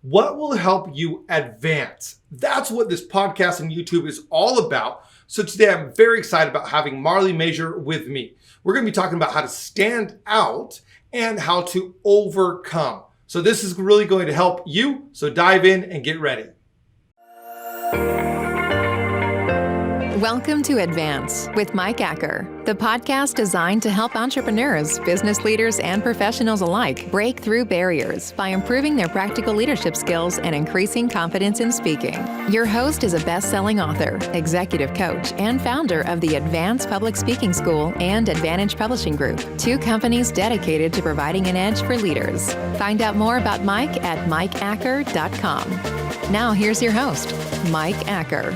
What will help you advance? That's what this podcast and YouTube is all about. So today I'm very excited about having Marley Major with me. We're going to be talking about how to stand out and how to overcome. So this is really going to help you. So dive in and get ready. Welcome to Advance with Mike Acker, the podcast designed to help entrepreneurs, business leaders, and professionals alike break through barriers by improving their practical leadership skills and increasing confidence in speaking. Your host is a best-selling author, executive coach, and founder of the Advance Public Speaking School and Advantage Publishing Group, two companies dedicated to providing an edge for leaders. Find out more about Mike at mikeacker.com. Now here's your host, Mike Acker.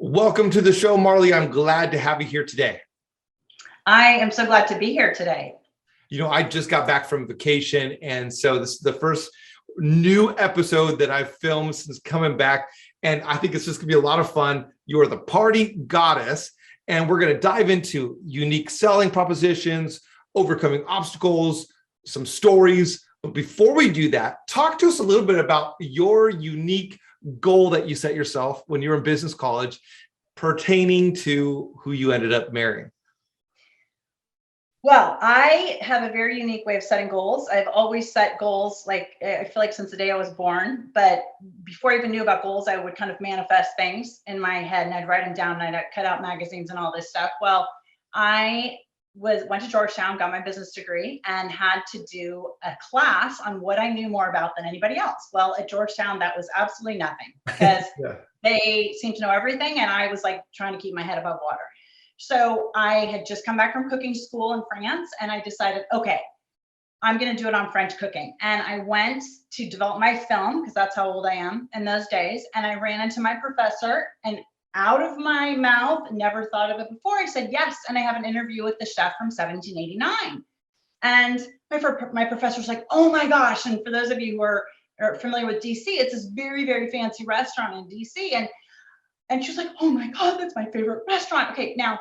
Welcome to the show, Marley. I'm glad to have you here today. I am so glad to be here today. I just got back from vacation, and so this is the first new episode that I've filmed since coming back, and I think it's just gonna be a lot of fun. You are the party goddess, and we're gonna dive into unique selling propositions, overcoming obstacles, some stories. But before we do that, talk to us a little bit about your unique goal that you set yourself when you were in business college pertaining to who you ended up marrying. Well, I have a very unique way of setting goals. I've always set goals, like I feel like since the day I was born, but before I even knew about goals, I would kind of manifest things in my head and I'd write them down and I'd cut out magazines and all this stuff. Well, I went to Georgetown, got my business degree, and had to do a class on what I knew more about than anybody else. Well, at Georgetown, that was absolutely nothing because they seemed to know everything, and I was like trying to keep my head above water. So I had just come back from cooking school in France, and I decided, okay, I'm going to do it on French cooking. And I went to develop my film because that's how old I am in those days. And I ran into my professor, and out of my mouth, never thought of it before, I said yes, and I have an interview with the chef from 1789. And my professor's like, oh my gosh. And for those of you who are familiar with DC, it's this very, very fancy restaurant in DC. And she was like, oh my God, that's my favorite restaurant. Okay, now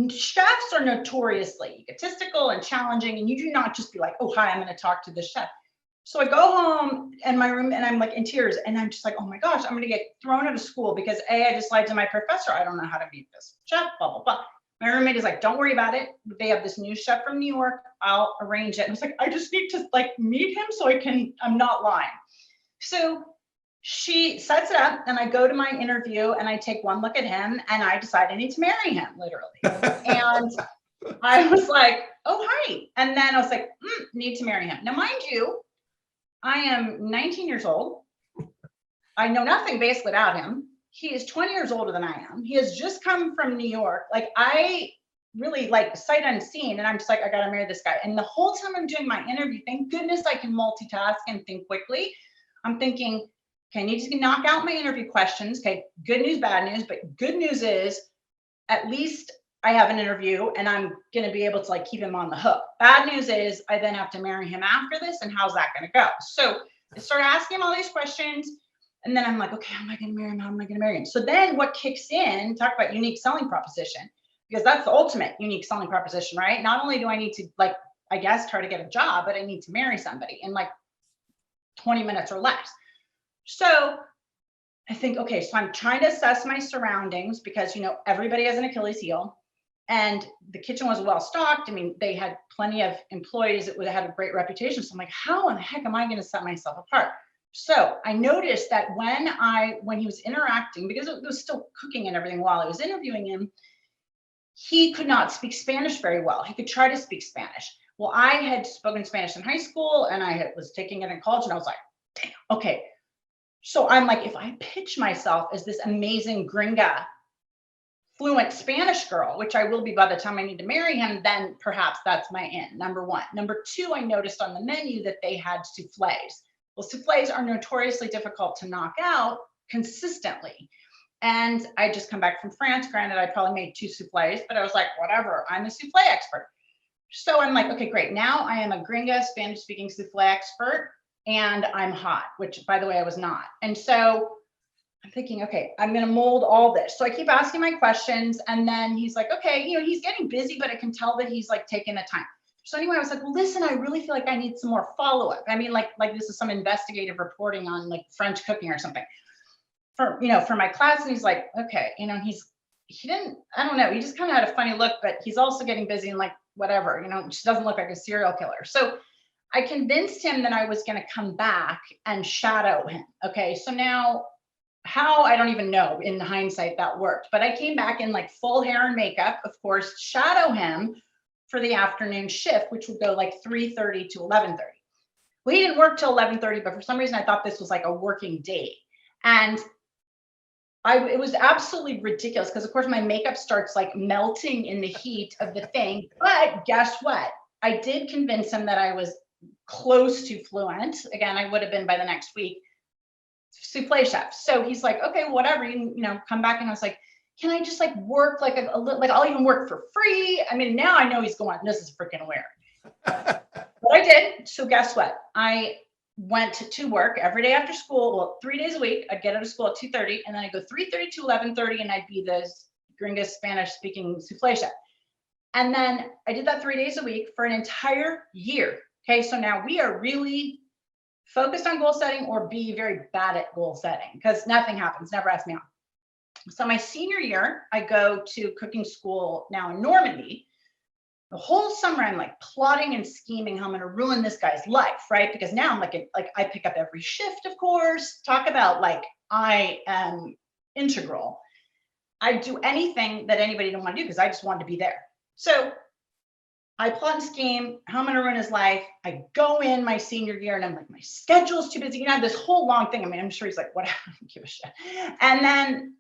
chefs are notoriously egotistical and challenging, and you do not just be like, oh, hi, I'm going to talk to the chef. So I go home in my room and I'm like in tears, and I'm just like, oh my gosh, I'm going to get thrown out of school because I just lied to my professor. I don't know how to meet this chef, blah, blah, blah. My roommate is like, don't worry about it. They have this new chef from New York. I'll arrange it. And I was like, I just need to meet him so I'm not lying. So she sets it up, and I go to my interview and I take one look at him and I decide I need to marry him, literally. And I was like, oh, hi. And then I was like, need to marry him. Now, mind you, I am 19 years old. I know nothing basically about him. He is 20 years older than I am. He has just come from New York. I really sight unseen. And I'm just like, I got to marry this guy. And the whole time I'm doing my interview, thank goodness I can multitask and think quickly. I'm thinking, okay, I need to knock out my interview questions. Okay, good news, bad news. But good news is at least I have an interview and I'm going to be able to keep him on the hook. Bad news is I then have to marry him after this. And how's that going to go? So I started asking him all these questions. And then I'm like, okay, how am I going to marry him? How am I going to marry him? So then what kicks in, talk about unique selling proposition, because that's the ultimate unique selling proposition, right? Not only do I need to I guess try to get a job, but I need to marry somebody in 20 minutes or less. So I think, okay, so I'm trying to assess my surroundings because, everybody has an Achilles heel. And the kitchen was well stocked. I mean, they had plenty of employees that would have had a great reputation. So I'm like, how in the heck am I going to set myself apart? So I noticed that when he was interacting, because it was still cooking and everything while I was interviewing him, he could not speak Spanish very well. He could try to speak Spanish. Well, I had spoken Spanish in high school and I was taking it in college, and I was like, damn, okay. So I'm like, if I pitch myself as this amazing gringa fluent Spanish girl, which I will be by the time I need to marry him, then perhaps that's my in, number one. Number two, I noticed on the menu that they had souffles. Well, souffles are notoriously difficult to knock out consistently. And I just come back from France. Granted, I probably made 2 souffles, but I was like, whatever, I'm a souffle expert. So I'm like, okay, great. Now I am a gringa Spanish speaking souffle expert, and I'm hot, which by the way, I was not. And so I'm thinking, okay, I'm going to mold all this. So I keep asking my questions. And then he's like, okay, he's getting busy, but I can tell that he's like taking the time. So anyway, I was like, well, listen, I really feel like I need some more follow-up. I mean, like this is some investigative reporting on like French cooking or something for my class. And he's like, okay, he didn't, I don't know. He just kind of had a funny look, but he's also getting busy and like, whatever, she doesn't look like a serial killer. So I convinced him that I was going to come back and shadow him. Okay. So now how, I don't even know in hindsight that worked, but I came back in like full hair and makeup, of course, shadow him for the afternoon shift, which would go like 3:30 to 11:30. Well, he didn't work till 11:30, but for some reason I thought this was like a working day. And it was absolutely ridiculous because of course my makeup starts like melting in the heat of the thing. But guess what? I did convince him that I was close to fluent. Again, I would have been by the next week. Souffle chef. So he's like, okay, whatever, come back. And I was like, can I just like work like a little, like I'll even work for free. I mean, now I know he's going, this is freaking weird. But I did. So guess what? I went to work every day after school. Well, 3 days a week. I'd get out of school at 2:30 and then I'd go 3:30 to 11:30 and I'd be the Gringa Spanish speaking souffle chef. And then I did that 3 days a week for an entire year. Okay. So now we are really focused on goal setting or be very bad at goal setting because nothing happens. Never ask me out. So my senior year, I go to cooking school now in Normandy. The whole summer, I'm like plotting and scheming how I'm going to ruin this guy's life, right? Because now I'm like I pick up every shift, of course. Talk about like I am integral. I do anything that anybody didn't want to do because I just wanted to be there. So I plot and scheme how I'm going to ruin his life. I go in my senior year and I'm like, my schedule's too busy. This whole long thing. I mean, I'm sure he's like, whatever, I don't give a shit. And then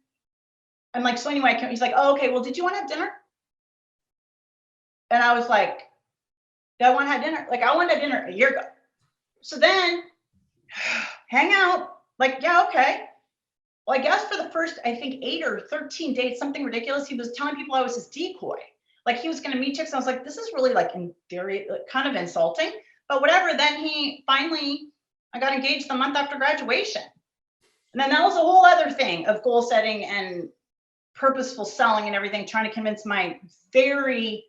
I'm like, so anyway, he's like, oh, okay, well, did you want to have dinner? And I was like, do I want to have dinner? Like, I wanted to have dinner a year ago. So then hang out, like, yeah, okay. Well, I guess for the first, I think 8 or 13 dates, something ridiculous. He was telling people I was his decoy. Like he was going to meet chicks. And I was like, this is really like in theory, kind of insulting, but whatever. Then I got engaged the month after graduation. And then that was a whole other thing of goal setting and purposeful selling and everything, trying to convince my very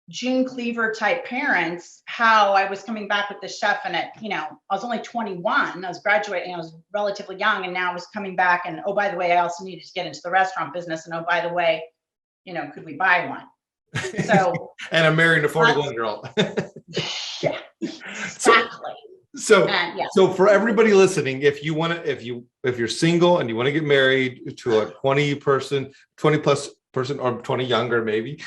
June Cleaver type parents how I was coming back with this chef. And I was only 21. I was graduating. I was relatively young. And now I was coming back. And oh, by the way, I also needed to get into the restaurant business. And oh, by the way, could we buy one? So and I'm marrying a 41-year-old. Yeah, exactly. So for everybody listening, if you're single and you want to get married to a 20 plus person or 20 younger, maybe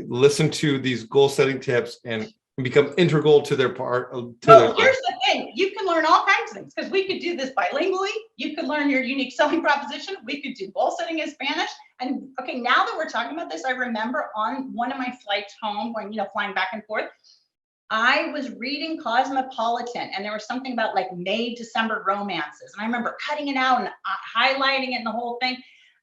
listen to these goal setting tips and become integral to their part. Well, here's the thing. You can learn all kinds of things because we could do this bilingually. You could learn your unique selling proposition. We could do goal setting in Spanish. And okay, now that we're talking about this, I remember on one of my flights home when, flying back and forth, I was reading Cosmopolitan and there was something about like May, December romances. And I remember cutting it out and highlighting it and the whole thing.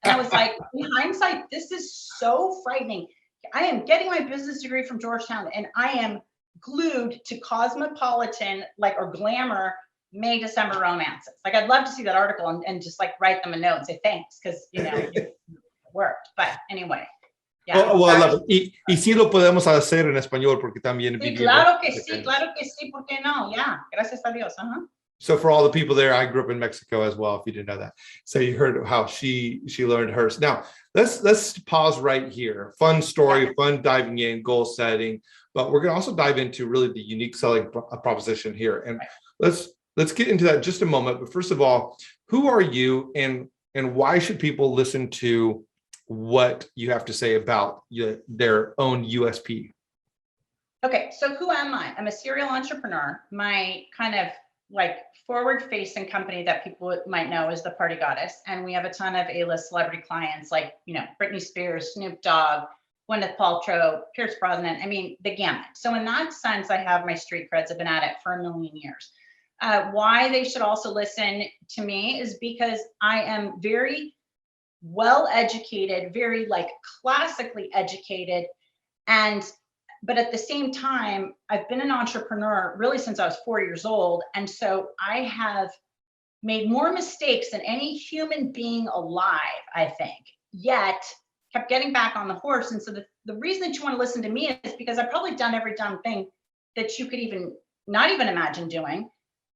And I was like, in hindsight, this is so frightening. I am getting my business degree from Georgetown and I am glued to Cosmopolitan, or Glamour, May, December romances. Like, I'd love to see that article and just like write them a note and say thanks because, it worked. But anyway. Yeah, well, I love it. Y sí lo podemos hacer en español porque también sí, claro que sí, ¿por qué no? Yeah, gracias a Dios. So for all the people there, I grew up in Mexico as well, if you didn't know that. So you heard how she learned hers. Now, let's pause right here. Fun story, fun diving in, goal setting, but we're going to also dive into really the unique selling proposition here. And let's get into that in just a moment. But first of all, who are you and why should people listen to what you have to say about their own USP? Okay, so who am I? I'm a serial entrepreneur. My kind of forward-facing company that people might know is the Party Goddess, and we have a ton of A-list celebrity clients like Britney Spears, Snoop Dogg, Gwyneth Paltrow, Pierce Brosnan. I mean, the gamut. So in that sense, I have my street creds. I've been at it for a million years. Why they should also listen to me is because I am very well educated, very classically educated, but at the same time, I've been an entrepreneur really since I was 4 years old. And so I have made more mistakes than any human being alive, I think, yet kept getting back on the horse. And so the reason that you want to listen to me is because I've probably done every dumb thing that you could even not even imagine doing.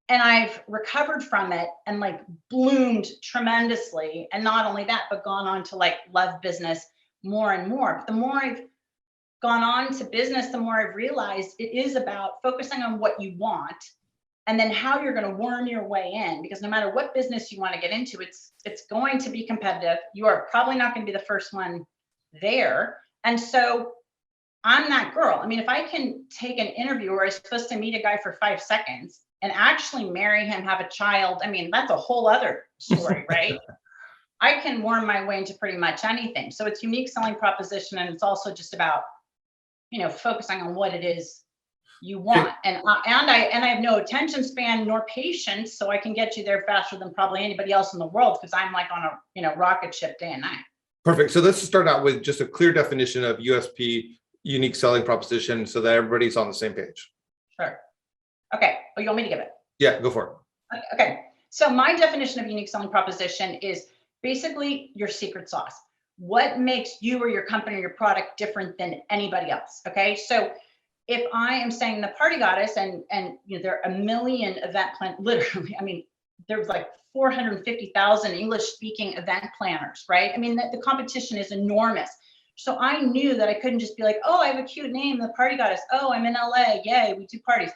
And I've recovered from it and like bloomed tremendously. And not only that, but gone on to like love business more and more. But the more I've gone on to business, the more I've realized it is about focusing on what you want and then how you're going to worm your way in, because no matter what business you want to get into, it's going to be competitive. You are probably not going to be the first one there. And so I'm that girl. I mean, if I can take an interview where I'm supposed to meet a guy for 5 seconds and actually marry him, have a child, I mean, that's a whole other story, right? I can worm my way into pretty much anything. So it's unique selling proposition. And it's also just about, focusing on what it is you want. And I have no attention span nor patience, so I can get you there faster than probably anybody else in the world, because I'm like on a rocket ship day and night. Perfect. So let's start out with just a clear definition of USP, unique selling proposition, so that everybody's on the same page. Sure. Okay. Oh, you want me to give it? Yeah, go for it. Okay. So my definition of unique selling proposition is basically your secret sauce. What makes you or your company or your product different than anybody else? Okay. So if I am saying the Party Goddess and there are a million event plan, literally, I mean, there's like 450,000 English speaking event planners, right? I mean, the competition is enormous. So I knew that I couldn't just be like, oh, I have a cute name, the Party Goddess. Oh, I'm in LA. Yay, we do parties.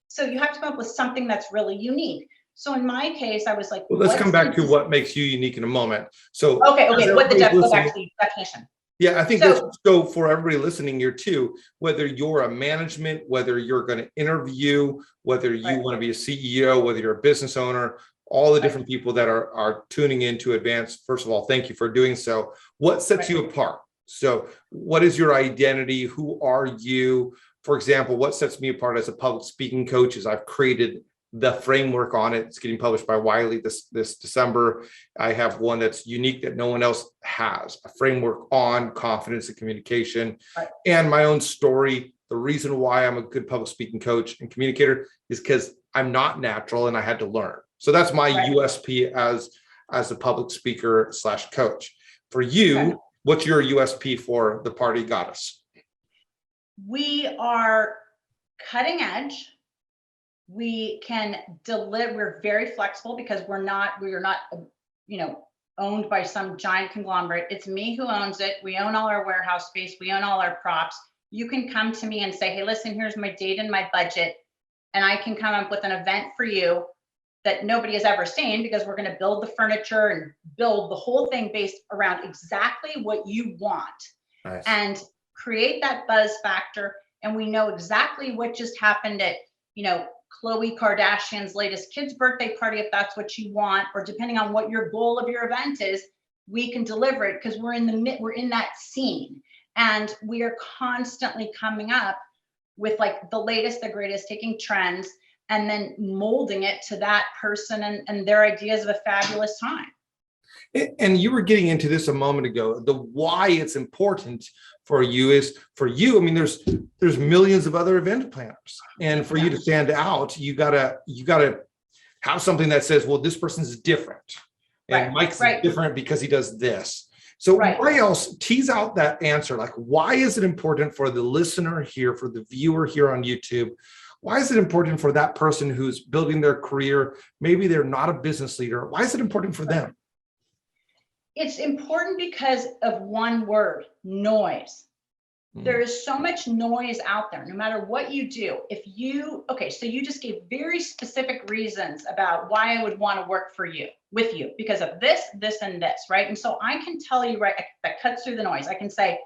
So you have to come up with something that's really unique. So in my case, I was like, well, let's come back to what makes you unique in a moment. So okay, what the definition? Yeah, I think so for everybody listening here too, whether you're a management, whether you're going to interview, whether you want to be a CEO, whether you're a business owner, all the different people that are tuning in to Advance. First of all, thank you for doing so. What sets you apart? So what is your identity? Who are you? For example, what sets me apart as a public speaking coach is I've created the framework on it. It's getting published by Wiley this December. I have one that's unique that no one else has, a framework on confidence and communication, and my own story. The reason why I'm a good public speaking coach and communicator is because I'm not natural and I had to learn. So that's my USP as a public speaker / coach. For you, what's your USP for the Party Goddess? We are cutting edge. We can deliver. We're very flexible because we are not, owned by some giant conglomerate. It's me who owns it. We own all our warehouse space. We own all our props. You can come to me and say, hey, listen, here's my date and my budget. And I can come up with an event for you that nobody has ever seen, because we're going to build the furniture and build the whole thing based around exactly what you want. Nice. And create that buzz factor. And we know exactly what just happened at, Khloe Kardashian's latest kid's birthday party, if that's what you want, or depending on what your goal of your event is, we can deliver it because we're in that scene, and we are constantly coming up with like the latest, the greatest, taking trends and then molding it to that person and their ideas of a fabulous time. And you were getting into this a moment ago. The why it's important for you is for you. I mean, there's millions of other event planners, and for you to stand out, you gotta have something that says, well, this person's different, and Mike's different because he does this. So why else? Tease out that answer. Like, why is it important for the listener here, for the viewer here on YouTube? Why is it important for that person who's building their career? Maybe they're not a business leader. Why is it important for them? It's important because of one word: noise. There is so much noise out there, no matter what you do. So you just gave very specific reasons about why I would want to work with you, because of this, and this, right? And so I can tell you, that cuts through the noise. I can say,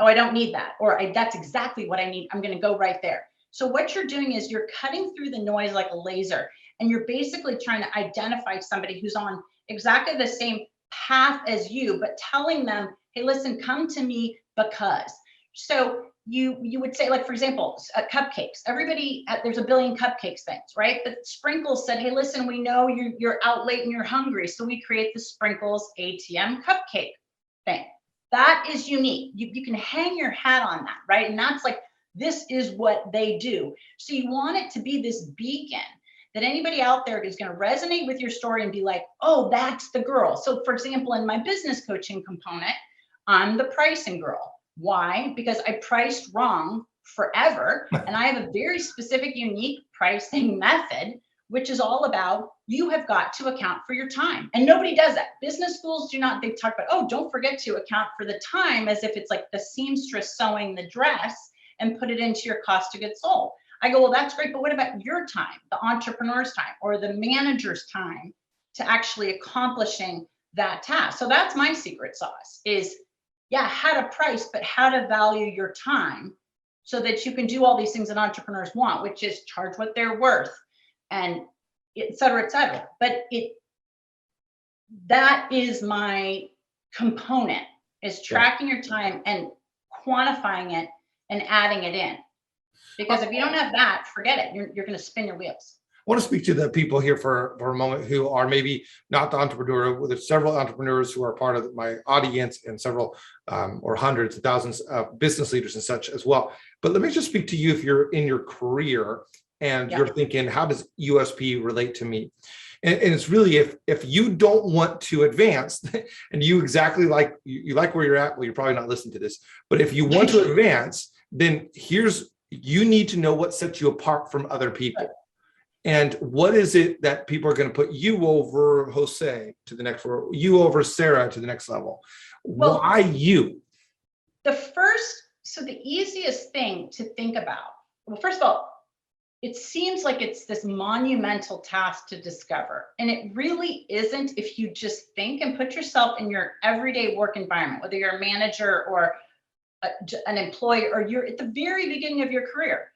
oh, I don't need that, or that's exactly what I need. I'm going to go right there. So what you're doing is you're cutting through the noise like a laser, and you're basically trying to identify somebody who's on exactly the same path as you, but telling them, hey, listen, come to me because. So you would say, like, for example, cupcakes. Everybody, there's a billion cupcakes things, right? But Sprinkles said, hey, listen, we know you're out late and you're hungry, so we create the Sprinkles ATM cupcake thing. That is unique. You can hang your hat on that, right? And that's like, this is what they do. So you want it to be this beacon that anybody out there is going to resonate with your story and be like, oh, that's the girl. So for example, in my business coaching component, I'm the pricing girl. Why? Because I priced wrong forever. And I have a very specific, unique pricing method, which is all about you have got to account for your time. And nobody does that. Business schools do not, they talk about, oh, don't forget to account for the time, as if it's like the seamstress sewing the dress and put it into your cost of goods sold. I go, well, that's great, but what about your time, the entrepreneur's time or the manager's time to actually accomplishing that task? So that's my secret sauce is, yeah, how to price, but how to value your time so that you can do all these things that entrepreneurs want, which is charge what they're worth and et cetera, et cetera. But that is my component, is tracking your time and quantifying it and adding it in. Because if you don't have that, forget it. You're going to spin your wheels. I want to speak to the people here for a moment who are maybe not the entrepreneur. There's several entrepreneurs who are part of my audience and several or hundreds of thousands of business leaders and such as well. But let me just speak to you if you're in your career and you're thinking, how does USP relate to me? And it's really if you don't want to advance and you exactly like you like where you're at, well, you're probably not listening to this. But if you want to advance, then you need to know what sets you apart from other people. And what is it that people are going to put you over Jose to the next level, you over Sarah to the next level? Well, why you? The easiest thing to think about, well, first of all, it seems like it's this monumental task to discover. And it really isn't if you just think and put yourself in your everyday work environment, whether you're a manager or an employee, or you're at the very beginning of your career.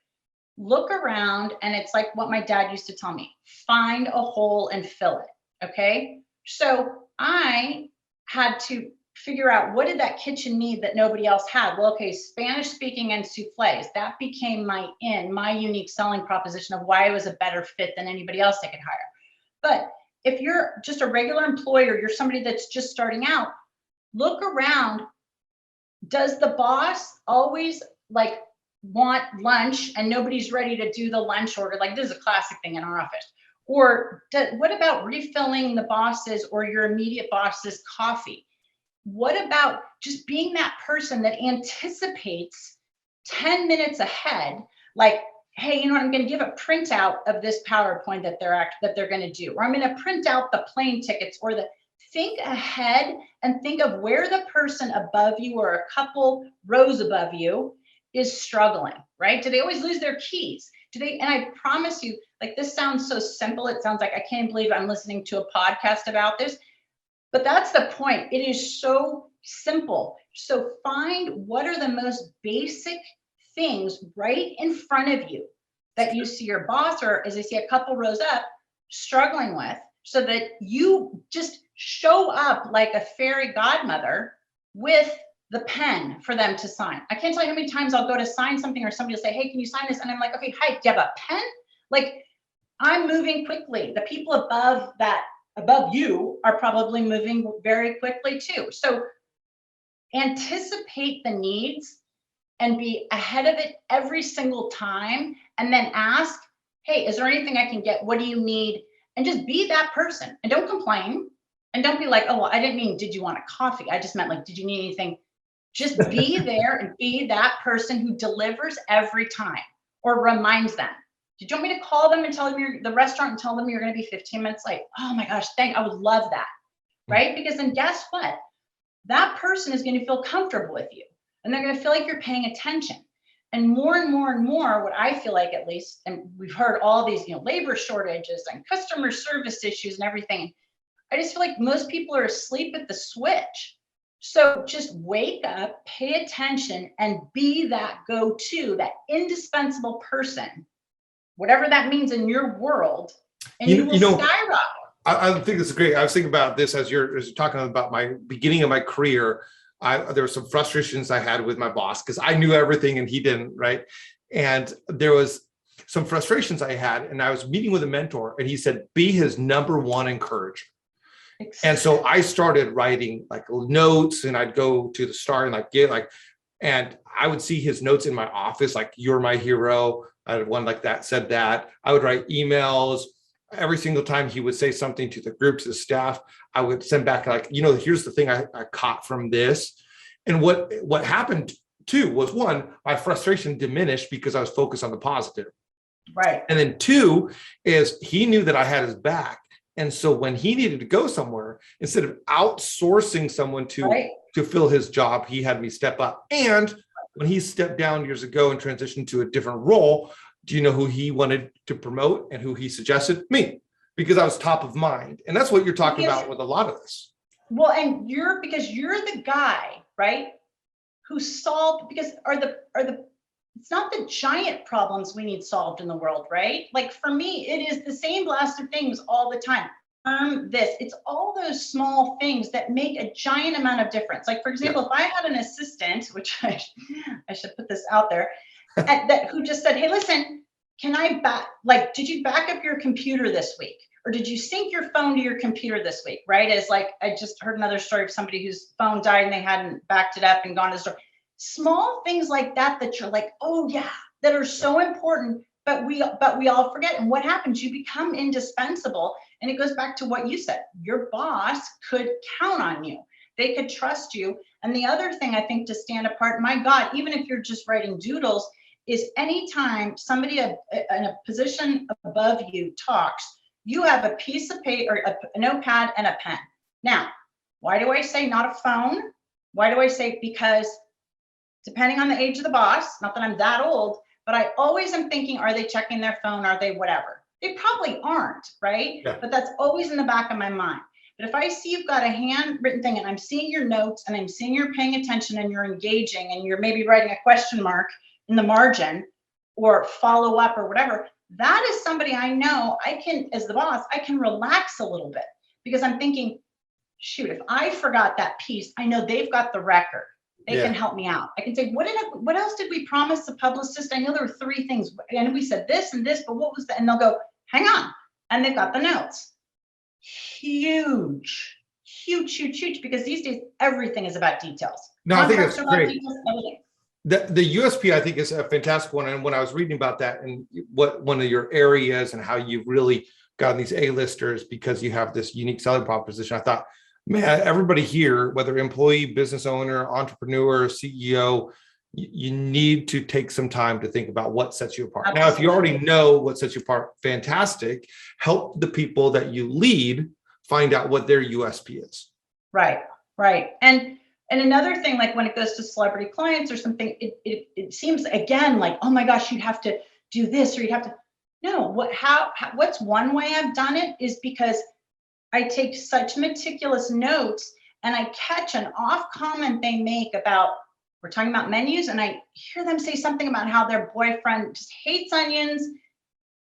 Look around, and it's like what my dad used to tell me, find a hole and fill it, okay? So I had to figure out, what did that kitchen need that nobody else had? Well, okay, Spanish speaking and souffles, that became my unique selling proposition of why I was a better fit than anybody else I could hire. But if you're just a regular employer, you're somebody that's just starting out, look around. Does the boss always like want lunch and nobody's ready to do the lunch order? Like, this is a classic thing in our office. Or what about refilling the boss's or your immediate boss's coffee? What about just being that person that anticipates 10 minutes ahead, like, hey, you know what, I'm going to give a printout of this PowerPoint that they're going to do, or I'm going to print out the plane tickets, or think ahead and think of where the person above you or a couple rows above you is struggling, right? Do they always lose their keys? And I promise you, like, this sounds so simple. It sounds like I can't believe I'm listening to a podcast about this, but that's the point. It is so simple. So find what are the most basic things right in front of you that you see your boss, or as I see a couple rows up, struggling with, so that you just show up like a fairy godmother with the pen for them to sign. I can't tell you how many times I'll go to sign something or somebody will say, hey, can you sign this? And I'm like, okay, hi, do you have a pen? Like, I'm moving quickly. The people above you are probably moving very quickly too. So anticipate the needs and be ahead of it every single time. And then ask, hey, is there anything I can get? What do you need? And just be that person, and don't complain. And don't be like, oh, well, I didn't mean, did you want a coffee? I just meant, like, did you need anything? Just be there and be that person who delivers every time, or reminds them. Did you want me to call them and tell them you're the restaurant and tell them you're going to be 15 minutes late? Oh my gosh, I would love that, right? Because then guess what? That person is going to feel comfortable with you, and they're going to feel like you're paying attention. And more and more and more, what I feel like, at least, and we've heard all these, labor shortages and customer service issues and everything. I just feel like most people are asleep at the switch. So just wake up, pay attention, and be that go-to, that indispensable person, whatever that means in your world, and you will skyrocket. I think this is great. I was thinking about this as you're talking about my beginning of my career. There were some frustrations I had with my boss because I knew everything and he didn't, right? And there was some frustrations I had, and I was meeting with a mentor, and he said, be his number one encourager. And so I started writing like notes, and I'd go to the Star and and I would see his notes in my office, like, you're my hero. I had one like that said that. I would write emails. every single time he would say something to the groups, the staff, I would send back like, here's the thing I caught from this. And what happened too was, one, my frustration diminished because I was focused on the positive. Right. And then two is he knew that I had his back. And so when he needed to go somewhere, instead of outsourcing someone to fill his job, he had me step up. And when he stepped down years ago and transitioned to a different role, do you know who he wanted to promote and who he suggested? Me, because I was top of mind. And that's what you're talking about with a lot of this. Well, and because you're the guy, right, who solved, because it's not the giant problems we need solved in the world, right? Like for me, it is the same blast of things all the time. It's all those small things that make a giant amount of difference. Like, for example, if I had an assistant, which I should put this out there, who just said, hey, listen, did you back up your computer this week? Or did you sync your phone to your computer this week, right? As like, I just heard another story of somebody whose phone died and they hadn't backed it up and gone to the store. Small things like that you're like, oh yeah, that are so important, but we all forget. And what happens? You become indispensable. And it goes back to what you said. Your boss could count on you. They could trust you. And the other thing I think to stand apart, my God, even if you're just writing doodles, is anytime somebody in a position above you talks, you have a piece of paper, a notepad and a pen. Now, why do I say not a phone? Why do I say? Because depending on the age of the boss, not that I'm that old, but I always am thinking, are they checking their phone? Are they whatever? They probably aren't, right? Yeah. But that's always in the back of my mind. But if I see you've got a handwritten thing and I'm seeing your notes and I'm seeing you're paying attention and you're engaging and you're maybe writing a question mark in the margin or follow up or whatever, that is somebody I know I can, as the boss, I can relax a little bit because I'm thinking, shoot, if I forgot that piece, I know they've got the record. They can help me out. I can say, what else did we promise the publicist? I know there were 3 things and we said this and this, but what was that? And they'll go, hang on. And they've got the notes. Huge, because these days, everything is about details. No, I think that's great. The USP, I think, is a fantastic one. And when I was reading about that and what one of your areas and how you've really gotten these A-listers because you have this unique selling proposition, I thought, man, everybody here, whether employee, business owner, entrepreneur, CEO, you need to take some time to think about what sets you apart. Absolutely. Now, if you already know what sets you apart, fantastic. Help the people that you lead find out what their USP is. Right. And another thing, like when it goes to celebrity clients or something, it seems again like, oh my gosh, you'd have to do this or you'd have to. No, what's one way I've done it is because I take such meticulous notes and I catch an off comment they make about, we're talking about menus, and I hear them say something about how their boyfriend just hates onions.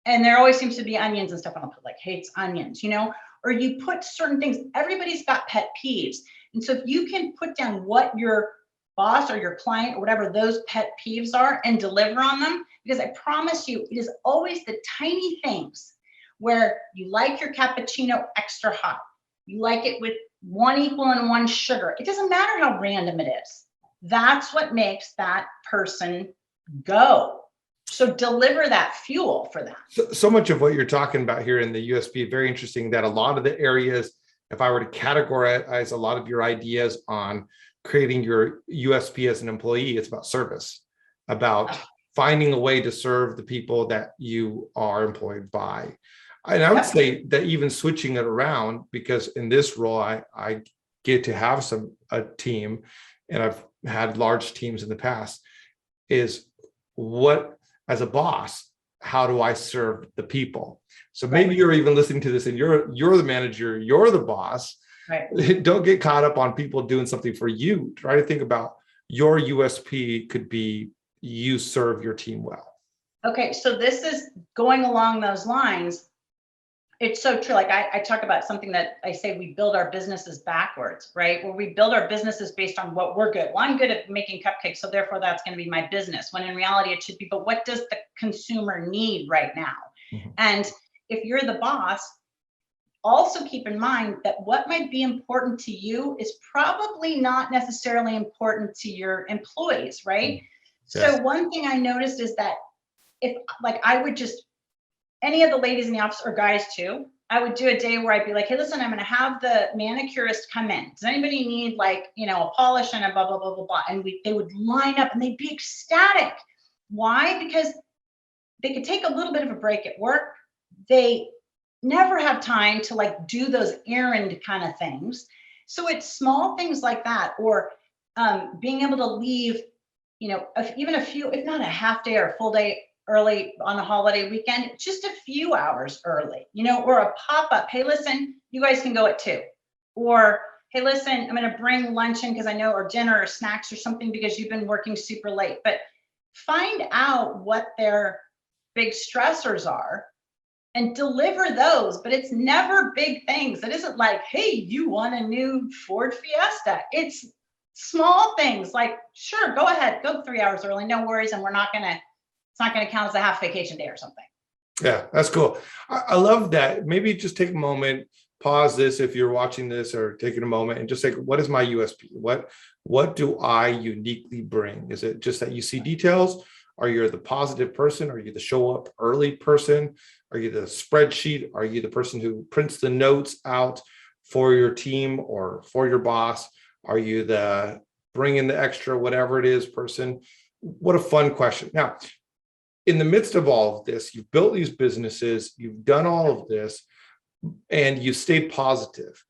And there always seems to be onions and stuff. And I'll put like hates onions, or you put certain things, everybody's got pet peeves. And so if you can put down what your boss or your client or whatever those pet peeves are and deliver on them, because I promise you, it is always the tiny things where you like your cappuccino extra hot. You like it with 1 equal and 1 sugar. It doesn't matter how random it is. That's what makes that person go. So deliver that fuel for them. So much of what you're talking about here in the USP, very interesting that a lot of the areas, if I were to categorize a lot of your ideas on creating your USP as an employee, it's about service, about finding a way to serve the people that you are employed by. And I would say that even switching it around, because in this role, I get to have a team, and I've had large teams in the past, is what, as a boss, how do I serve the people? So maybe you're even listening to this and you're the manager, you're the boss. Right. Don't get caught up on people doing something for you. Try to think about your USP could be you serve your team well. Okay, so this is going along those lines. It's so true. Like I talk about something that I say, we build our businesses backwards, right? Where we build our businesses based on what we're good. Well, I'm good at making cupcakes, so therefore that's going to be my business. When in reality it should be, but what does the consumer need right now? Mm-hmm. And if you're the boss, also keep in mind that what might be important to you is probably not necessarily important to your employees, right? Yes. So one thing I noticed is that if like I would just any of the ladies in the office or guys too, I would do a day where I'd be like, hey, listen, I'm going to have the manicurist come in. Does anybody need like, you know, a polish and a blah, blah, blah, blah, blah. And they would line up and they'd be ecstatic. Why? Because they could take a little bit of a break at work. They never have time to like do those errand kind of things. So it's small things like that, or being able to leave, you know, even a few, if not a half day or a full day early on a holiday weekend, just a few hours early, you know, or a pop-up. Hey, listen, you guys can go at 2. Or, hey, listen, I'm going to bring lunch in because I know, or dinner or snacks or something because you've been working super late. But find out what their big stressors are and deliver those. But it's never big things. It isn't like, hey, you want a new Ford Fiesta. It's small things like, sure, go ahead, go 3 hours early, no worries. And it's not going to count as a half vacation day or something. Yeah, that's cool. I love that. Maybe just take a moment, pause this if you're watching this, or taking a moment and just say, what is my USP? What do I uniquely bring? Is it just that you see details? Are you the positive person? Are you the show up early person? Are you the spreadsheet? Are you the person who prints the notes out for your team or for your boss? Are you the bring in the extra, whatever it is person? What a fun question. Now, in the midst of all of this, you've built these businesses, you've done all of this, and you stayed positive.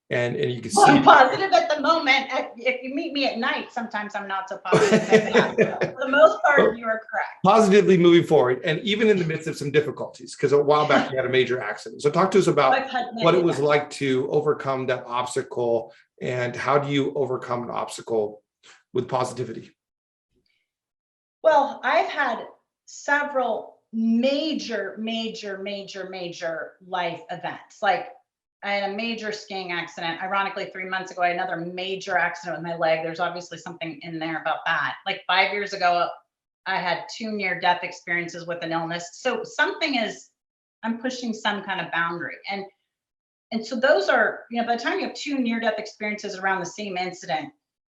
And you can see I'm positive at the moment. If you meet me at night, sometimes I'm not so positive. For the most part, you are correct. Positively moving forward, and even in the midst of some difficulties, because a while back you had a major accident. So talk to us about what it was like to overcome that obstacle, and how do you overcome an obstacle with positivity? Well, I've had several major life events. Like I had a major skiing accident. Ironically, 3 months ago, I had another major accident with my leg. There's obviously something in there about that. Like 5 years ago, I had 2 near-death experiences with an illness. So I'm pushing some kind of boundary. And so those are, you know, by the time you have 2 near-death experiences around the same incident,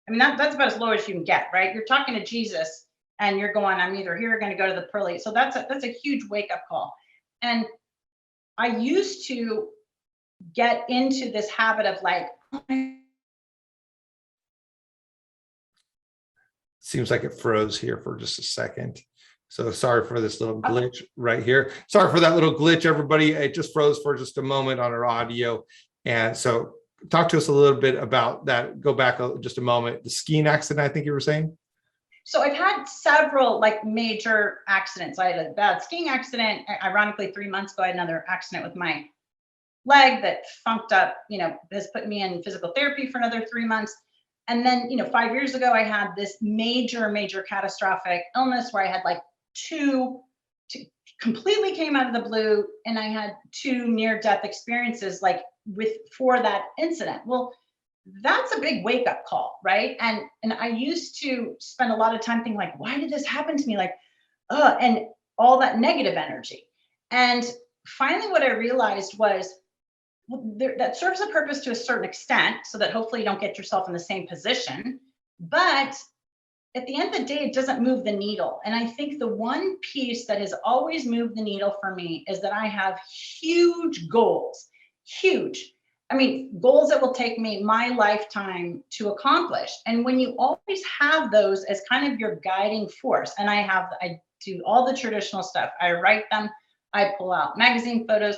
I mean, that's about as low as you can get, right? You're talking to Jesus and you're going, I'm either here or going to go to the pearly. So that's a huge wake-up call. And I used to get into this habit of like, Seems like it froze here for just a second. So sorry for this little glitch right here. Sorry for that little glitch, everybody. It just froze for just a moment on our audio. And so talk to us a little bit about that. Go back just a moment. The skiing accident, I think you were saying? So I've had several like major accidents. I had a bad skiing accident. Ironically, 3 months ago, I had another accident with my leg that funked up, you know, has put me in physical therapy for another 3 months. And then, you know, 5 years ago, I had this major catastrophic illness where I had like two completely came out of the blue, and I had 2 near-death experiences like for that incident. Well, that's a big wake-up call, right? And I used to spend a lot of time thinking like, why did this happen to me? Like, and all that negative energy. And finally, what I realized was that serves a purpose to a certain extent, so that hopefully you don't get yourself in the same position. But at the end of the day, it doesn't move the needle. And I think the one piece that has always moved the needle for me is that I have huge goals, huge. I mean, goals that will take me my lifetime to accomplish. And when you always have those as kind of your guiding force, and I do all the traditional stuff. I write them, I pull out magazine photos,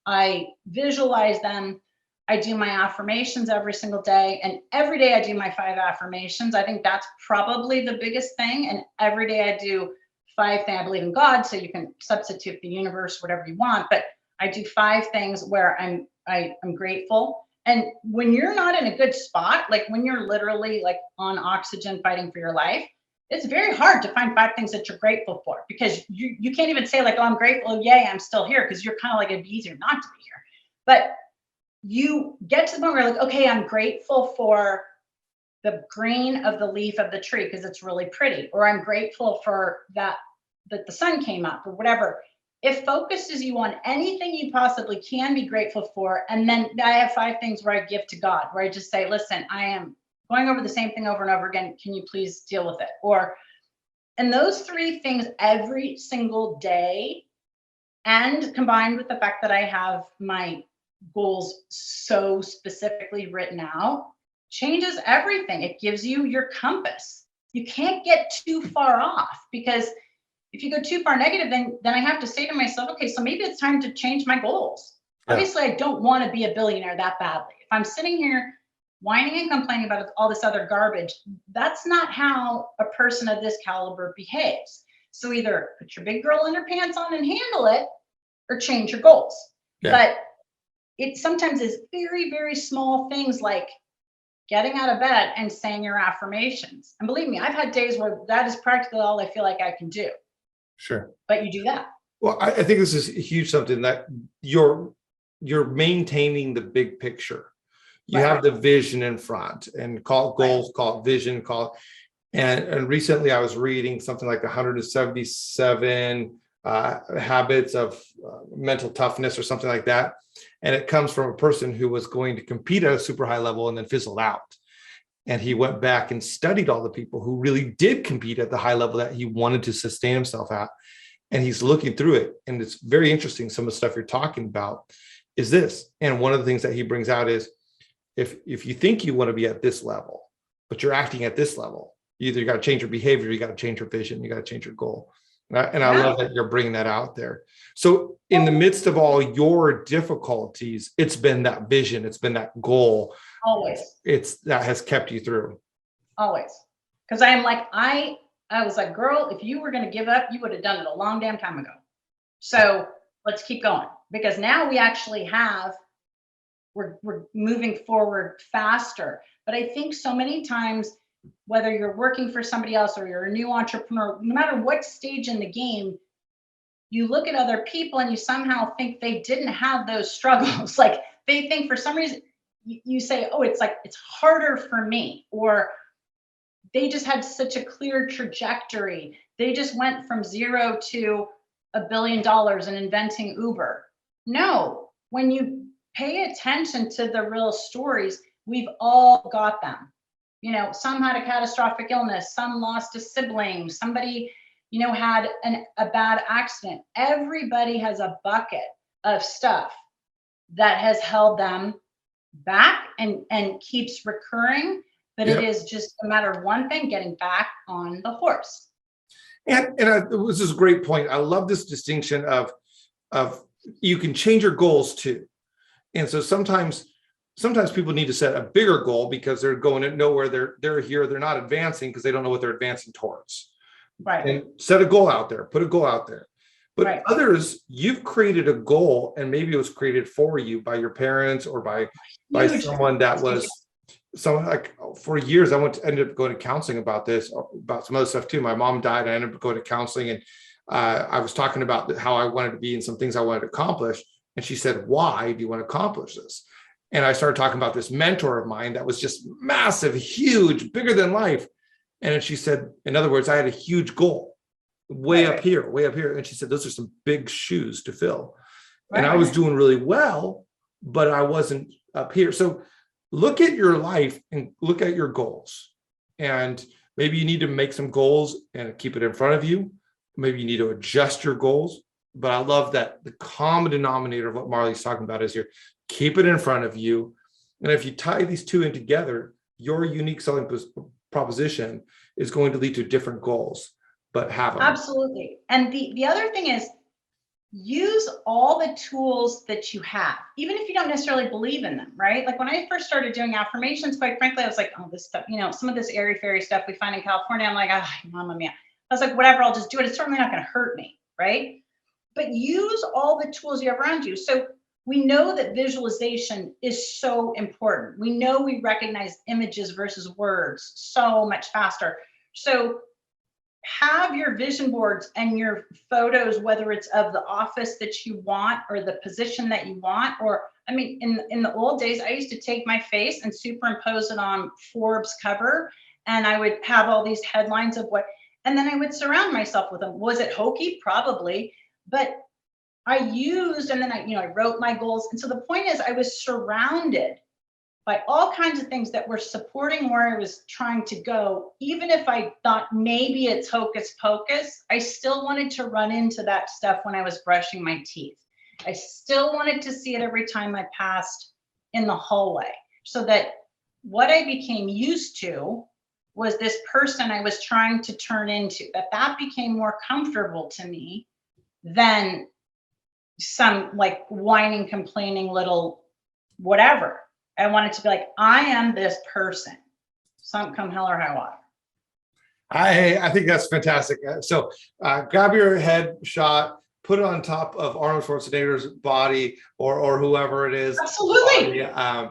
I visualize them, I do my affirmations every single day. And every day I do my 5 affirmations. I think that's probably the biggest thing. And every day I do 5 things. I believe in God, so you can substitute the universe, whatever you want. But I do 5 things where I'm grateful. And when you're not in a good spot, like when you're literally like on oxygen fighting for your life, it's very hard to find 5 things that you're grateful for, because you can't even say like, oh, I'm grateful, yay, I'm still here, because you're kind of like, it'd be easier not to be here. But you get to the point where you're like, okay, I'm grateful for the green of the leaf of the tree because it's really pretty, or I'm grateful for that the sun came up, or whatever. It focuses you on anything you possibly can be grateful for. And then I have 5 things where I give to God, where I just say, listen, I am going over the same thing over and over again. Can you please deal with it? And those 3 things every single day And combined with the fact that I have my goals so specifically written out, changes everything. It gives you your compass. You can't get too far off, because if you go too far negative, then I have to say to myself, okay, so maybe it's time to change my goals. Yeah. Obviously, I don't want to be a billionaire that badly. If I'm sitting here whining and complaining about all this other garbage, that's not how a person of this caliber behaves. So either put your big girl underpants on and handle it, or change your goals. Yeah. But it sometimes is very, very small things like getting out of bed and saying your affirmations. And believe me, I've had days where that is practically all I feel like I can do. Sure. But you do that. Well, I think this is huge, something that you're maintaining the big picture. You Right. have the vision in front, and call it goals, call it vision, call it. And recently I was reading something like 177 habits of mental toughness or something like that. And it comes from a person who was going to compete at a super high level and then fizzled out. And he went back and studied all the people who really did compete at the high level that he wanted to sustain himself at. And he's looking through it. And it's very interesting. Some of the stuff you're talking about is this. And one of the things that he brings out is, if you think you want to be at this level, but you're acting at this level, either you got to change your behavior, you got to change your vision, you got to change your goal. And I love that you're bringing that out there. So in the midst of all your difficulties, it's been that vision, it's been that goal. Always. It's that has kept you through. Always. Because I'm like, I was like, girl, if you were going to give up, you would have done it a long damn time ago. So let's keep going, because now we actually we're moving forward faster. But I think so many times, whether you're working for somebody else or you're a new entrepreneur, no matter what stage in the game, you look at other people and you somehow think they didn't have those struggles. Like they think for some reason, you say, oh, it's harder for me, or they just had such a clear trajectory. They just went from 0 to $1 billion and inventing Uber. No, when you pay attention to the real stories, we've all got them. You know, some had a catastrophic illness, some lost a sibling, somebody, had a bad accident. Everybody has a bucket of stuff that has held them back and keeps recurring. But It is just a matter of one thing, getting back on the horse. And it was this great point. I love this distinction of you can change your goals too. And so sometimes people need to set a bigger goal because they're going nowhere. They're here. They're not advancing because they don't know what they're advancing towards. Right. And set a goal out there. Put a goal out there. But Right. Others, you've created a goal, and maybe it was created for you by your parents or by someone that was someone like, for years. Ended up going to counseling about this, about some other stuff too. My mom died. I ended up going to counseling, and I was talking about how I wanted to be and some things I wanted to accomplish. And she said, "Why do you want to accomplish this?" And I started talking about this mentor of mine that was just massive, huge, bigger than life. And then she said, in other words, I had a huge goal way up here. And she said, those are some big shoes to fill. Right. And I was doing really well, but I wasn't up here. So look at your life and look at your goals. And maybe you need to make some goals and keep it in front of you. Maybe you need to adjust your goals. But I love that the common denominator of what Marley's talking about is here. Keep it in front of you. And if you tie these two in together, your unique selling proposition is going to lead to different goals, but have them. Absolutely. And the other thing is, use all the tools that you have, even if you don't necessarily believe in them, right? Like when I first started doing affirmations, quite frankly, I was like, oh, this stuff, some of this airy fairy stuff we find in California, I'm like, mamma mia. I was like, whatever, I'll just do it. It's certainly not going to hurt me, right? But use all the tools you have around you. So we know that visualization is so important. We know we recognize images versus words so much faster. So have your vision boards and your photos, whether it's of the office that you want or the position that you want, or in the old days, I used to take my face and superimpose it on Forbes cover, and I would have all these headlines of and then I would surround myself with them. Was it hokey? Probably, but I used, and then I wrote my goals. And so the point is, I was surrounded by all kinds of things that were supporting where I was trying to go. Even if I thought maybe it's hocus pocus, I still wanted to run into that stuff when I was brushing my teeth. I still wanted to see it every time I passed in the hallway, so that what I became used to was this person I was trying to turn into, that became more comfortable to me than some like whining, complaining little whatever. I wanted to be like, I am this person, some come hell or high water. I think that's fantastic. So grab your head shot, put it on top of Arnold Schwarzenegger's body or whoever it is. Absolutely. I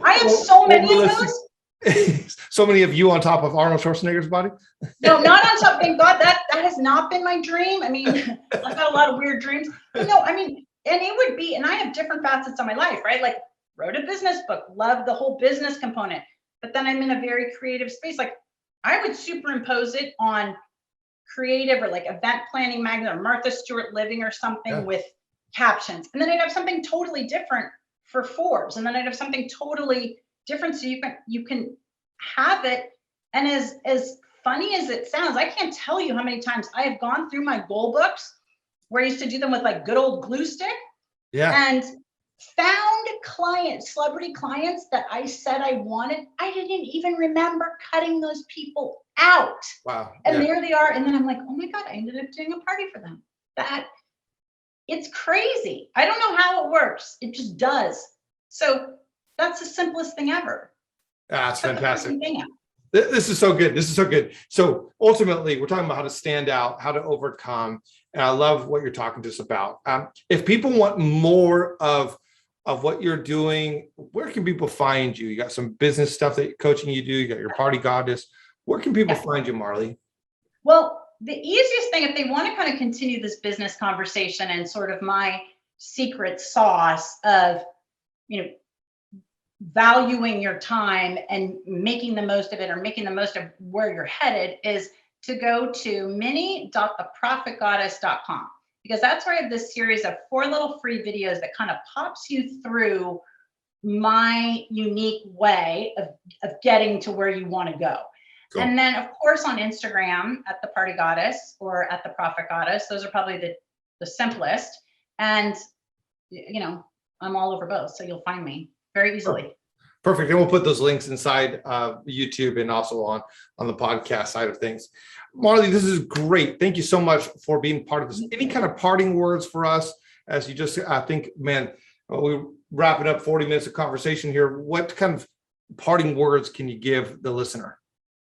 have so many of those. So many of you on top of Arnold Schwarzenegger's body? No, not on top. Thank God that has not been my dream. I mean, I've got a lot of weird dreams. But no, I mean, and it would be, and I have different facets of my life, right? Like wrote a business book, love the whole business component, but then I'm in a very creative space. Like I would superimpose it on creative or like event planning magazine or Martha Stewart Living or something with captions. And then I'd have something totally different for Forbes. And then I'd have something totally different. So you can have it. And as funny as it sounds, I can't tell you how many times I have gone through my goal books where I used to do them with like good old glue stick. Yeah. And found clients, celebrity clients that I said I wanted. I didn't even remember cutting those people out. Wow. And there they are. And then I'm like, oh my God, I ended up doing a party for them. It's crazy. I don't know how it works. It just does. So that's the simplest thing ever. That's fantastic. This is so good. This is so good. So ultimately, we're talking about how to stand out, how to overcome. And I love what you're talking to us about. If people want more of what you're doing, where can people find you? You got some business stuff that coaching you do. You got your party goddess. Where can people find you, Marley? Well, the easiest thing, if they want to kind of continue this business conversation and sort of my secret sauce of, valuing your time and making the most of it, or making the most of where you're headed, is to go to mini.theprofitgoddess.com, because that's where I have this series of 4 little free videos that kind of pops you through my unique way of getting to where you want to go. Cool. And then of course on Instagram at the Party Goddess or at the Profit Goddess, those are probably the simplest. And I'm all over both, so you'll find me very easily. Perfect. And we'll put those links inside YouTube and also on the podcast side of things. Marley, this is great. Thank you so much for being part of this. Any kind of parting words for us as you just, I think, man, we're wrapping up 40 minutes of conversation here. What kind of parting words can you give the listener?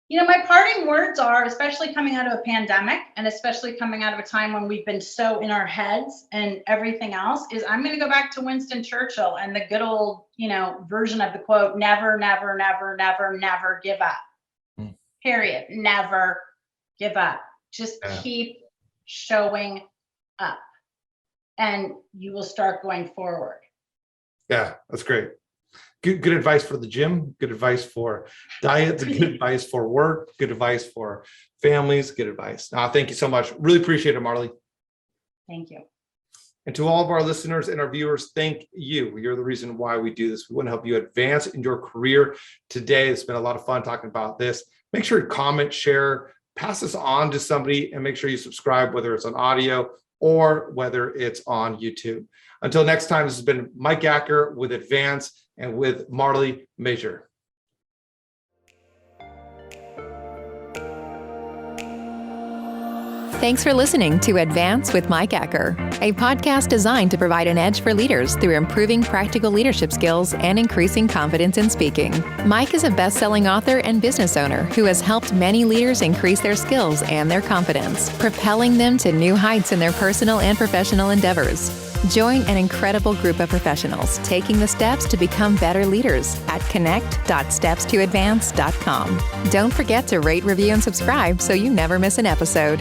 My parting words are, especially coming out of a pandemic and especially coming out of a time when we've been so in our heads and everything else, is I'm going to go back to Winston Churchill and the good old, version of the quote, never, never, never, never, never give up. Period. Never give up. Just keep showing up and you will start going forward. Yeah, that's great. Good advice for the gym, good advice for diets, good advice for work, good advice for families, good advice. Thank you so much. Really appreciate it, Marley. Thank you. And to all of our listeners and our viewers, thank you. You're the reason why we do this. We want to help you advance in your career today. It's been a lot of fun talking about this. Make sure to comment, share, pass this on to somebody, and make sure you subscribe, whether it's on audio or whether it's on YouTube. Until next time, this has been Mike Acker with Advance and with Marley Major. Thanks for listening to Advance with Mike Acker, a podcast designed to provide an edge for leaders through improving practical leadership skills and increasing confidence in speaking. Mike is a best-selling author and business owner who has helped many leaders increase their skills and their confidence, propelling them to new heights in their personal and professional endeavors. Join an incredible group of professionals taking the steps to become better leaders at connect.stepstoadvance.com. Don't forget to rate, review, and subscribe so you never miss an episode.